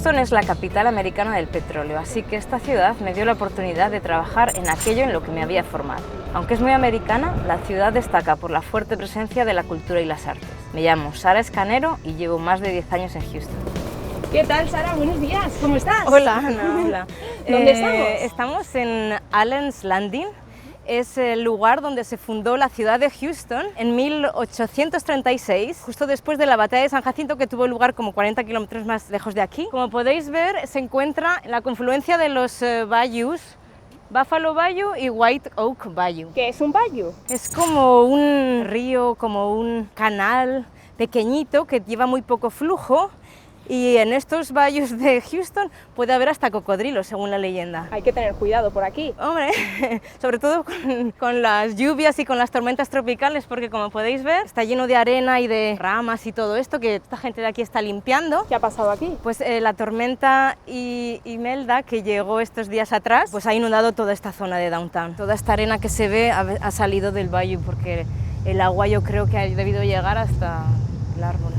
Houston es la capital americana del petróleo, así que esta ciudad me dio la oportunidad de trabajar en aquello en lo que me había formado. Aunque es muy americana, la ciudad destaca por la fuerte presencia de la cultura y las artes. Me llamo Sara Escanero y llevo más de 10 años en Houston. ¿Qué tal, Sara? Buenos días, ¿cómo estás? Hola, no, hola. ¿Dónde estamos? Estamos en Allen's Landing. Es el lugar donde se fundó la ciudad de Houston en 1836, justo después de la batalla de San Jacinto, que tuvo lugar como 40 kilómetros más lejos de aquí. Como podéis ver, se encuentra en la confluencia de los bayous, Buffalo Bayou y White Oak Bayou. ¿Qué es un bayou? Es como un río, como un canal pequeñito que lleva muy poco flujo. Y en estos bayous de Houston puede haber hasta cocodrilos, según la leyenda. Hay que tener cuidado por aquí. Hombre, sobre todo con las lluvias y con las tormentas tropicales, porque como podéis ver, está lleno de arena y de ramas y todo esto que esta gente de aquí está limpiando. ¿Qué ha pasado aquí? Pues la tormenta Imelda, que llegó estos días atrás, pues ha inundado toda esta zona de downtown. Toda esta arena que se ve ha salido del bayou, porque el agua yo creo que ha debido llegar hasta el árbol.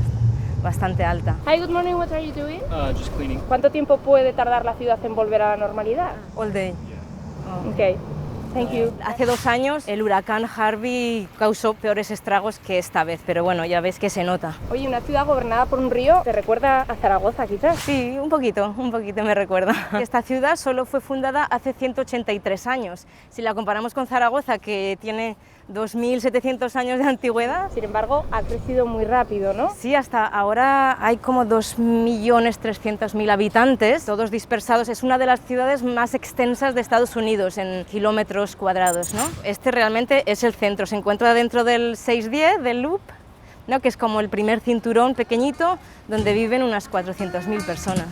Bastante alta. Hi, good morning, what are you doing? Just cleaning. ¿Cuánto tiempo puede tardar la ciudad en volver a la normalidad? All day. Ok, thank you. Hace 2 años el huracán Harvey causó peores estragos que esta vez, pero bueno, ya ves que se nota. Oye, una ciudad gobernada por un río, ¿te recuerda a Zaragoza quizás? Sí, un poquito me recuerda. Esta ciudad solo fue fundada hace 183 años. Si la comparamos con Zaragoza, que tiene 2.700 años de antigüedad. Sin embargo, ha crecido muy rápido, ¿no? Sí, hasta ahora hay como 2.300.000 habitantes, todos dispersados. Es una de las ciudades más extensas de Estados Unidos en kilómetros cuadrados, ¿no? Este realmente es el centro, se encuentra dentro del 610, del Loop, ¿no? Que es como el primer cinturón pequeñito donde viven unas 400.000 personas.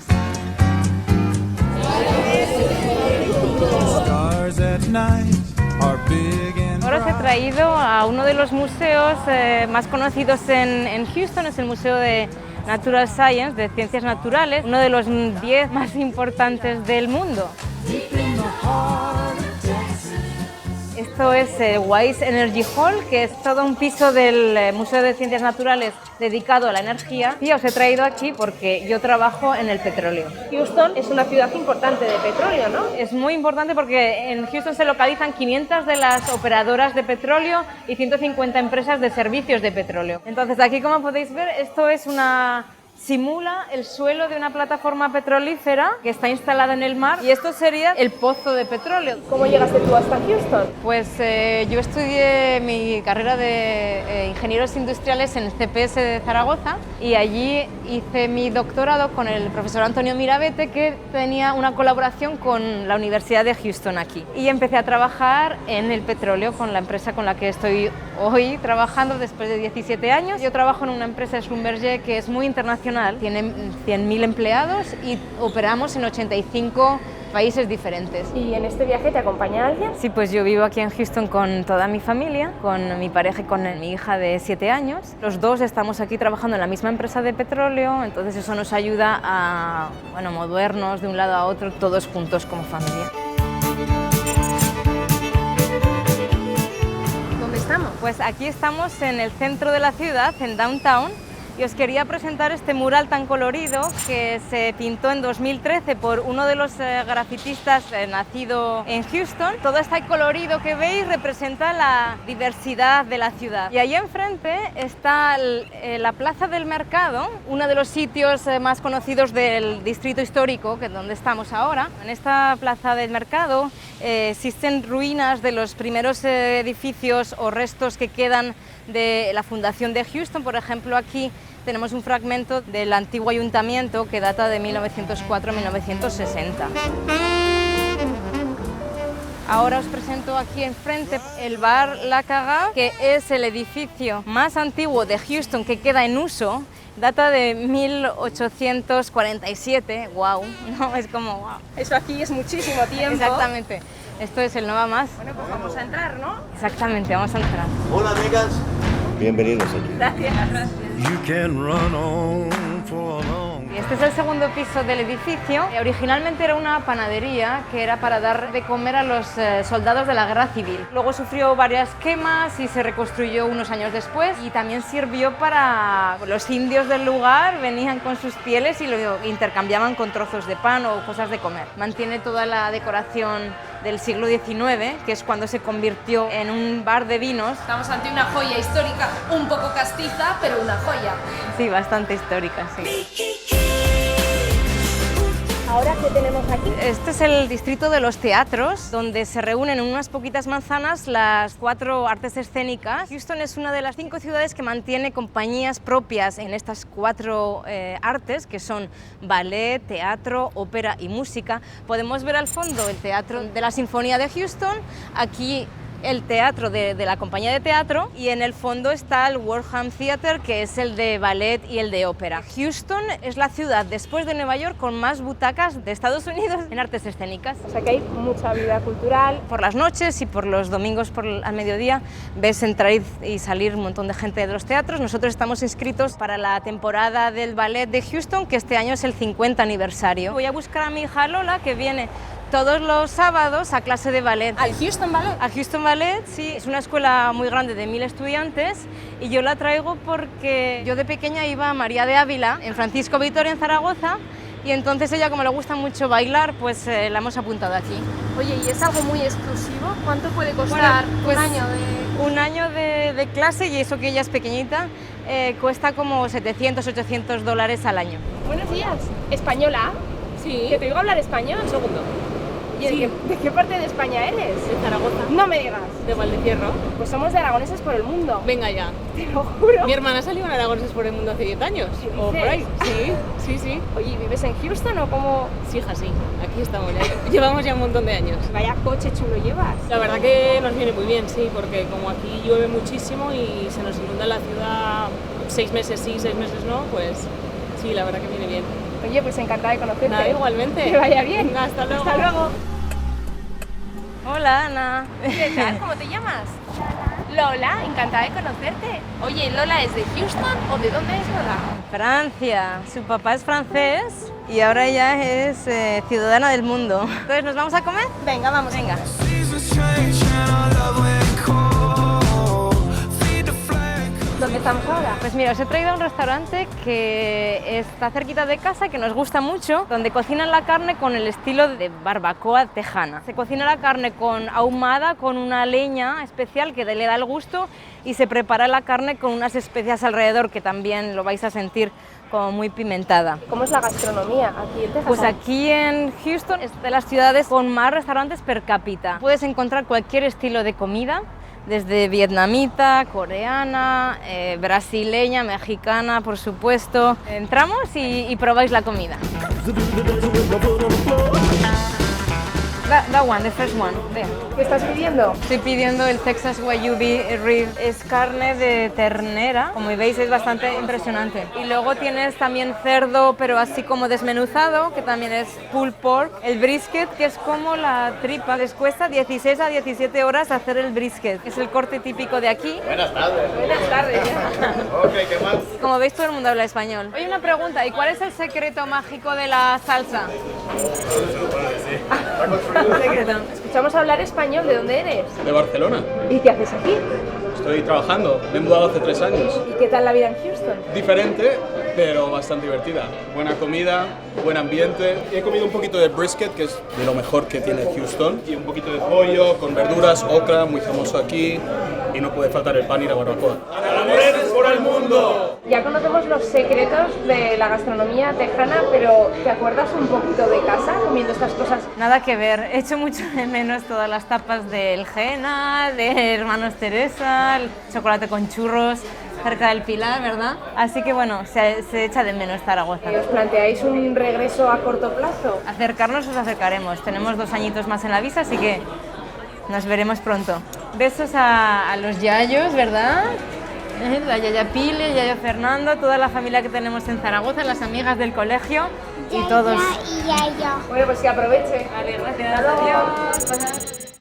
Ahora os he traído a uno de los museos más conocidos en Houston, es el Museo de Natural Science, de Ciencias Naturales, uno de los 10 más importantes del mundo. Esto es Wise Energy Hall, que es todo un piso del Museo de Ciencias Naturales dedicado a la energía. Y os he traído aquí porque yo trabajo en el petróleo. Houston es una ciudad importante de petróleo, ¿no? Es muy importante porque en Houston se localizan 500 de las operadoras de petróleo y 150 empresas de servicios de petróleo. Entonces aquí, como podéis ver, esto es simula el suelo de una plataforma petrolífera que está instalada en el mar y esto sería el pozo de petróleo. ¿Cómo llegaste tú hasta Houston? Pues yo estudié mi carrera de ingenieros industriales en el CPS de Zaragoza y allí hice mi doctorado con el profesor Antonio Mirabete, que tenía una colaboración con la Universidad de Houston aquí. Y empecé a trabajar en el petróleo con la empresa con la que estoy hoy trabajando después de 17 años. Yo trabajo en una empresa de Schlumberger que es muy internacional, tiene 100.000 empleados y operamos en 85 países diferentes. ¿Y en este viaje te acompaña alguien? Sí, pues yo vivo aquí en Houston con toda mi familia, con mi pareja y con mi hija de 7 años. Los dos estamos aquí trabajando en la misma empresa de petróleo, entonces eso nos ayuda a movernos de un lado a otro todos juntos como familia. ¿Dónde estamos? Pues aquí estamos en el centro de la ciudad, en downtown. Y os quería presentar este mural tan colorido que se pintó en 2013 por uno de los grafitistas nacido en Houston. Todo este colorido que veis representa la diversidad de la ciudad. Y ahí enfrente está la Plaza del Mercado, uno de los sitios más conocidos del distrito histórico, que es donde estamos ahora. En esta Plaza del Mercado existen ruinas de los primeros edificios o restos que quedan de la fundación de Houston. Por ejemplo, aquí tenemos un fragmento del antiguo ayuntamiento que data de 1904-1960. Ahora os presento aquí enfrente el bar La Caga, que es el edificio más antiguo de Houston que queda en uso. Data de 1847, wow, ¿no? Es como wow. Eso aquí es muchísimo tiempo. Exactamente, esto es el Nova Más. Bueno, pues vamos a entrar, ¿no? Exactamente, vamos a entrar. Hola amigas, bienvenidos aquí. Gracias. You can run on Y este es el segundo piso del edificio. Originalmente era una panadería que era para dar de comer a los soldados de la guerra civil. Luego sufrió varias quemas y se reconstruyó unos años después, y también sirvió para los indios del lugar, venían con sus pieles y lo intercambiaban con trozos de pan o cosas de comer. Mantiene toda la decoración del siglo XIX, que es cuando se convirtió en un bar de vinos. Estamos ante una joya histórica, un poco castiza, pero una joya. Sí, bastante histórica, sí. ¿Ahora qué tenemos aquí? Este es el distrito de los teatros, donde se reúnen en unas poquitas manzanas las 4 artes escénicas. Houston es una de las 5 ciudades que mantiene compañías propias en estas 4 artes, que son ballet, teatro, ópera y música. Podemos ver al fondo el Teatro de la Sinfonía de Houston, aquí el teatro de la compañía de teatro, y en el fondo está el Wortham Theatre, que es el de ballet y el de ópera. Houston es la ciudad, después de Nueva York, con más butacas de Estados Unidos en artes escénicas. O sea que hay mucha vida cultural. Por las noches y por los domingos al mediodía ves entrar y salir un montón de gente de los teatros. Nosotros estamos inscritos para la temporada del ballet de Houston, que este año es el 50 aniversario. Voy a buscar a mi hija Lola, que viene todos los sábados a clase de ballet. ¿Al Houston Ballet? Al Houston Ballet, sí. Es una escuela muy grande de 1000 estudiantes, y yo la traigo porque yo de pequeña iba a María de Ávila, en Francisco Vitoria, en Zaragoza, y entonces ella, como le gusta mucho bailar, pues la hemos apuntado aquí. Oye, ¿y es algo muy exclusivo? ¿Cuánto puede costar pues, un año de...? Un año de clase, y eso que ella es pequeñita, cuesta como $700-800 al año. Buenos días. ¿Española? Sí. ¿Que te digo hablar español? Un segundo. ¿Y Sí. de qué parte de España eres? De Zaragoza. No me digas. De Valdecierro. Pues somos de aragoneses por el mundo. Venga ya. Te lo juro. Mi hermana salió en Aragoneses por el mundo hace 10 años. ¿Qué O por dices? ahí. Sí. Oye, ¿vives en Houston o cómo? Sí, hija, sí. Aquí estamos ya. Llevamos ya un montón de años. Vaya coche chulo llevas. La verdad que nos viene muy bien, sí, porque como aquí llueve muchísimo y se nos inunda la ciudad 6 meses sí, 6 meses no, pues sí, la verdad que viene bien. Oye, pues encantada de conocerte. Nada, igualmente. Que vaya bien. Venga, hasta luego. Hasta luego. Hola, Ana. ¿Qué tal? ¿Cómo te llamas? Lola, encantada de conocerte. Oye, ¿Lola es de Houston o de dónde es Lola? Francia. Su papá es francés y ahora ella es ciudadana del mundo. Entonces, ¿nos vamos a comer? Venga, vamos. Venga. ¿Dónde estamos ahora? Pues mira, os he traído a un restaurante que está cerquita de casa, que nos gusta mucho, donde cocinan la carne con el estilo de barbacoa tejana. Se cocina la carne ahumada con una leña especial que le da el gusto, y se prepara la carne con unas especias alrededor que también lo vais a sentir como muy pimentada. ¿Cómo es la gastronomía aquí en Texas? Pues aquí en Houston es de las ciudades con más restaurantes per cápita. Puedes encontrar cualquier estilo de comida, desde vietnamita, coreana, brasileña, mexicana, por supuesto. Entramos y probáis la comida. That one, the first one. There. ¿Qué estás pidiendo? Estoy pidiendo el Texas Wagyu Rib. Es carne de ternera, como veis es bastante impresionante. Y luego tienes también cerdo, pero así como desmenuzado, que también es pulled pork. El brisket, que es como la tripa. Les cuesta 16 a 17 horas hacer el brisket. Es el corte típico de aquí. Buenas tardes. Buenas tardes. Ok, ¿qué más? Como veis, todo el mundo habla español. Oye, una pregunta, ¿y cuál es el secreto mágico de la salsa? Secreto. Escuchamos hablar español. ¿De dónde eres? De Barcelona. ¿Y qué haces aquí? Estoy trabajando. Me he mudado hace 3 años. ¿Y qué tal la vida en Houston? Diferente, pero bastante divertida. Buena comida, buen ambiente. He comido un poquito de brisket, que es de lo mejor que tiene Houston. Y un poquito de pollo con verduras, okra, muy famoso aquí. Y no puede faltar el pan y la barbacoa. ¡Aragoneses por el mundo! Ya conocemos los secretos de la gastronomía tejana, pero ¿te acuerdas un poquito de casa comiendo estas cosas? Nada que ver, he hecho mucho de menos todas las tapas del Jena, de Hermanos Teresa, el chocolate con churros cerca del Pilar, ¿verdad? Así que bueno, se echa de menos Zaragoza. ¿Os planteáis un regreso a corto plazo? Acercarnos os acercaremos, tenemos 2 añitos más en la visa, así que nos veremos pronto. Besos a los yayos, ¿verdad? La yaya Pili, el yayo Fernando, toda la familia que tenemos en Zaragoza, las amigas del colegio y todos. Bueno, pues que aproveche. Vale, gracias. Adiós.